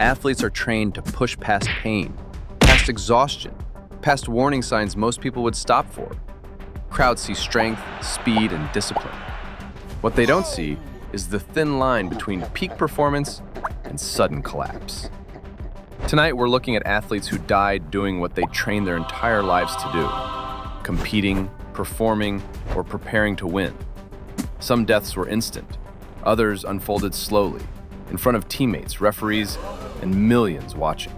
Athletes are trained to push past pain, past exhaustion, past warning signs most people would stop for. Crowds see strength, speed, and discipline. What they don't see is the thin line between peak performance and sudden collapse. Tonight, we're looking at athletes who died doing what they trained their entire lives to do: competing, performing, or preparing to win. Some deaths were instant, others unfolded slowly, in front of teammates, referees, and millions watching.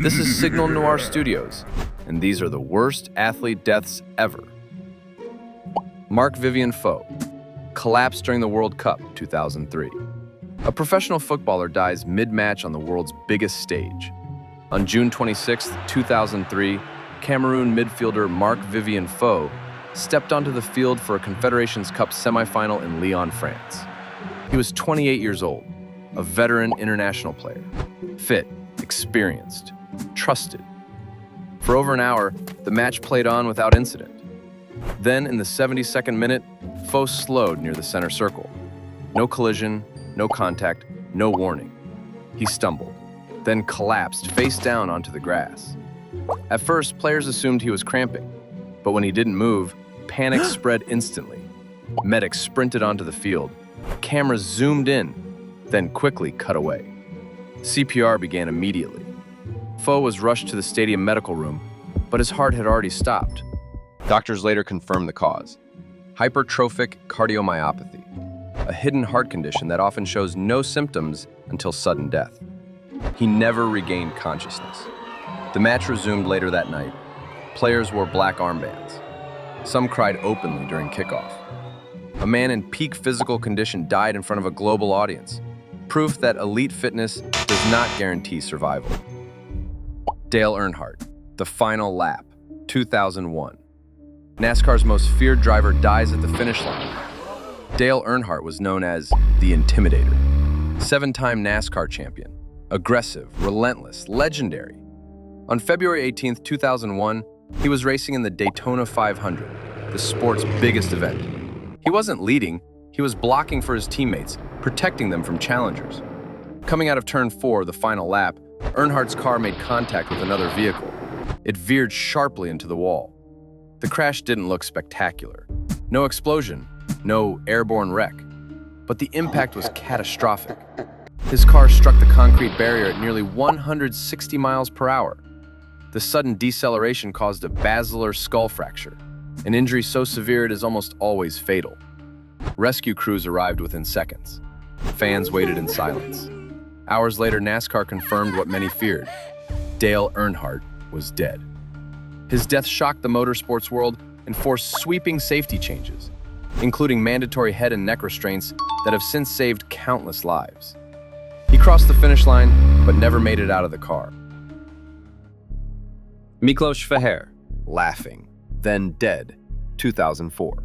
This is Signal Noir Studios, and these are the worst athlete deaths ever. Marc-Vivien Foé collapsed during the World Cup 2003. A professional footballer dies mid-match on the world's biggest stage. On June 26, 2003, Cameroon midfielder Marc-Vivien Foé stepped onto the field for a Confederations Cup semifinal in Lyon, France. He was 28 years old, a veteran international player, fit, experienced, trusted. For over an hour, the match played on without incident. Then, in the 72nd minute, Foé slowed near the center circle. No collision, no contact, no warning. He stumbled, then collapsed face down onto the grass. At first, players assumed he was cramping, but when he didn't move, panic spread instantly. Medics sprinted onto the field. Cameras zoomed in, then quickly cut away. CPR began immediately. Foé was rushed to the stadium medical room, but his heart had already stopped. Doctors later confirmed the cause: hypertrophic cardiomyopathy, a hidden heart condition that often shows no symptoms until sudden death. He never regained consciousness. The match resumed later that night. Players wore black armbands. Some cried openly during kickoff. A man in peak physical condition died in front of a global audience, proof that elite fitness does not guarantee survival. Dale Earnhardt, The Final Lap, 2001. NASCAR's most feared driver dies at the finish line. Dale Earnhardt was known as the Intimidator, 7-time NASCAR champion, aggressive, relentless, legendary. On February 18, 2001, he was racing in the Daytona 500, the sport's biggest event. He wasn't leading, he was blocking for his teammates, protecting them from challengers. Coming out of turn 4, the final lap, Earnhardt's car made contact with another vehicle. It veered sharply into the wall. The crash didn't look spectacular. No explosion, no airborne wreck. But the impact was catastrophic. His car struck the concrete barrier at nearly 160 miles per hour. The sudden deceleration caused a basilar skull fracture, an injury so severe it is almost always fatal. Rescue crews arrived within seconds. Fans waited in silence. Hours later, NASCAR confirmed what many feared: Dale Earnhardt was dead. His death shocked the motorsports world and forced sweeping safety changes, including mandatory head and neck restraints that have since saved countless lives. He crossed the finish line, but never made it out of the car. Miklós Fehér, laughing, then dead, 2004.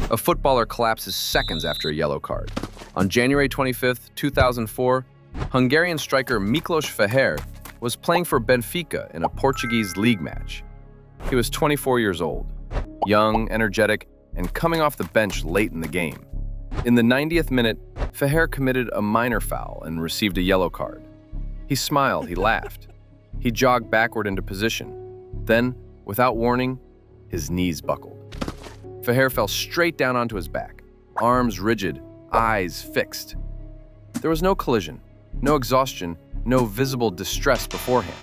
A footballer collapses seconds after a yellow card. On January 25, 2004, Hungarian striker Miklós Fehér was playing for Benfica in a Portuguese league match. He was 24 years old, young, energetic, and coming off the bench late in the game. In the 90th minute, Fehér committed a minor foul and received a yellow card. He smiled, he laughed. He jogged backward into position. Then, without warning, his knees buckled. Fehér fell straight down onto his back, arms rigid, eyes fixed. There was no collision, no exhaustion, no visible distress beforehand.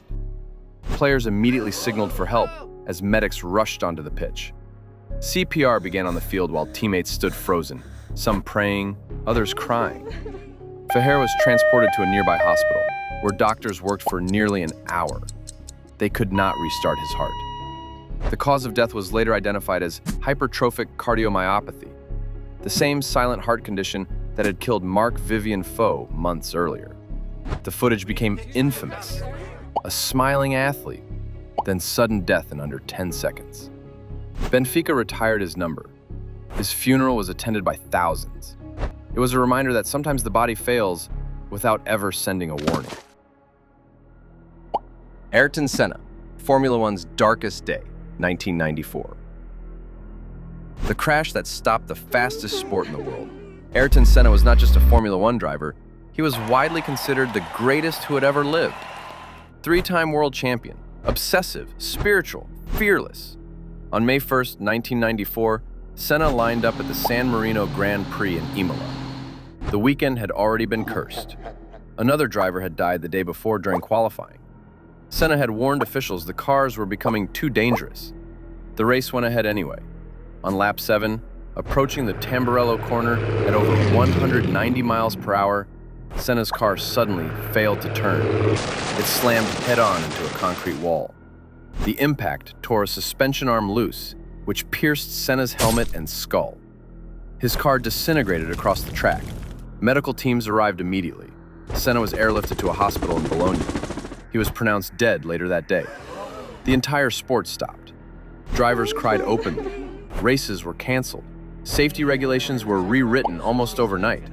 Players immediately signaled for help as medics rushed onto the pitch. CPR began on the field while teammates stood frozen, some praying, others crying. Fehér was transported to a nearby hospital, where doctors worked for nearly an hour. They could not restart his heart. The cause of death was later identified as hypertrophic cardiomyopathy, the same silent heart condition that had killed Marc-Vivien Foé months earlier. The footage became infamous. A smiling athlete, then sudden death in under 10 seconds. Benfica retired his number. His funeral was attended by thousands. It was a reminder that sometimes the body fails without ever sending a warning. Ayrton Senna, Formula One's darkest day, 1994. The crash that stopped the fastest sport in the world. Ayrton Senna was not just a Formula One driver, He was widely considered the greatest who had ever lived. Three-time world champion, obsessive, spiritual, fearless. On May 1st, 1994, Senna lined up at the San Marino Grand Prix in Imola. The weekend had already been cursed. Another driver had died the day before during qualifying. Senna had warned officials the cars were becoming too dangerous. The race went ahead anyway. On lap 7, approaching the Tamburello corner at over 190 miles per hour, Senna's car suddenly failed to turn. It slammed head-on into a concrete wall. The impact tore a suspension arm loose, which pierced Senna's helmet and skull. His car disintegrated across the track. Medical teams arrived immediately. Senna was airlifted to a hospital in Bologna. He was pronounced dead later that day. The entire sport stopped. Drivers cried openly. Races were canceled. Safety regulations were rewritten almost overnight.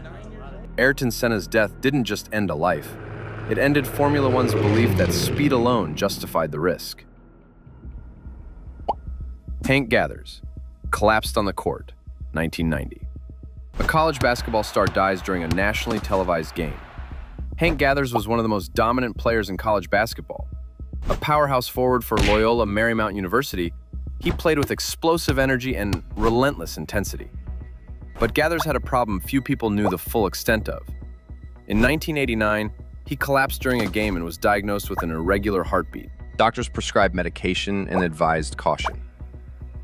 Ayrton Senna's death didn't just end a life. It ended Formula One's belief that speed alone justified the risk. Hank Gathers, collapsed on the court, 1990. A college basketball star dies during a nationally televised game. Hank Gathers was one of the most dominant players in college basketball. A powerhouse forward for Loyola Marymount University, he played with explosive energy and relentless intensity. But Gathers had a problem few people knew the full extent of. In 1989, he collapsed during a game and was diagnosed with an irregular heartbeat. Doctors prescribed medication and advised caution.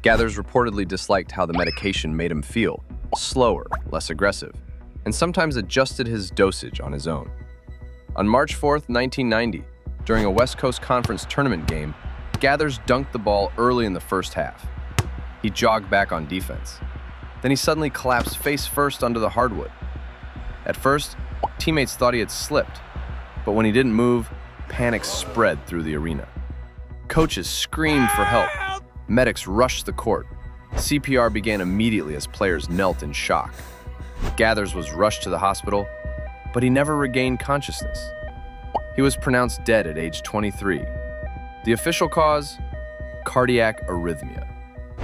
Gathers reportedly disliked how the medication made him feel, slower, less aggressive, and sometimes adjusted his dosage on his own. On March 4th, 1990, during a West Coast Conference tournament game, Gathers dunked the ball early in the first half. He jogged back on defense. Then he suddenly collapsed face first onto the hardwood. At first, teammates thought he had slipped, but when he didn't move, panic spread through the arena. Coaches screamed for help. Medics rushed the court. CPR began immediately as players knelt in shock. Gathers was rushed to the hospital, but he never regained consciousness. He was pronounced dead at age 23. The official cause? Cardiac arrhythmia.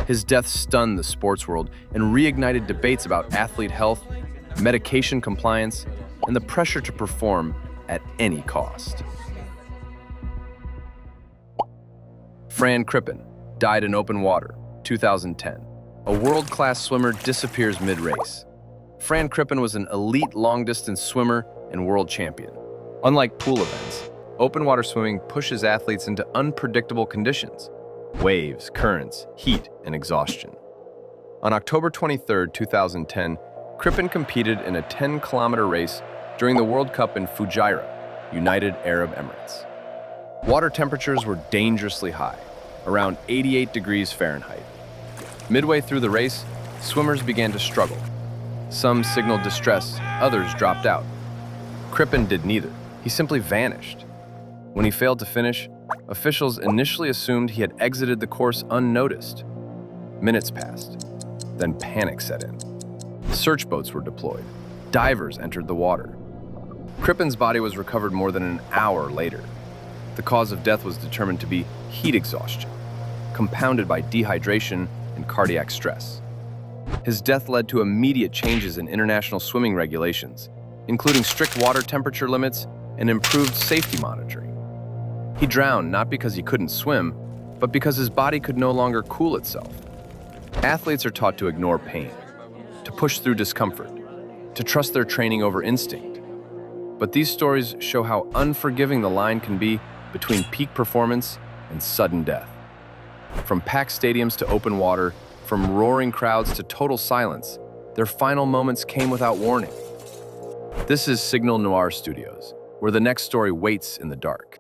His death stunned the sports world and reignited debates about athlete health, medication compliance, and the pressure to perform at any cost. Fran Crippen died in open water, 2010. A world-class swimmer disappears mid-race. Fran Crippen was an elite long-distance swimmer and world champion. Unlike pool events, open water swimming pushes athletes into unpredictable conditions: waves, currents, heat, and exhaustion. On October 23, 2010, Crippen competed in a 10-kilometer race during the World Cup in Fujairah, United Arab Emirates. Water temperatures were dangerously high, around 88 degrees Fahrenheit. Midway through the race, swimmers began to struggle. Some signaled distress, others dropped out. Crippen did neither. He simply vanished. When he failed to finish, officials initially assumed he had exited the course unnoticed. Minutes passed. Then panic set in. Search boats were deployed. Divers entered the water. Crippen's body was recovered more than an hour later. The cause of death was determined to be heat exhaustion, compounded by dehydration and cardiac stress. His death led to immediate changes in international swimming regulations, including strict water temperature limits and improved safety monitoring. He drowned not because he couldn't swim, but because his body could no longer cool itself. Athletes are taught to ignore pain, to push through discomfort, to trust their training over instinct. But these stories show how unforgiving the line can be between peak performance and sudden death. From packed stadiums to open water, from roaring crowds to total silence, their final moments came without warning. This is Signal Noir Studios, where the next story waits in the dark.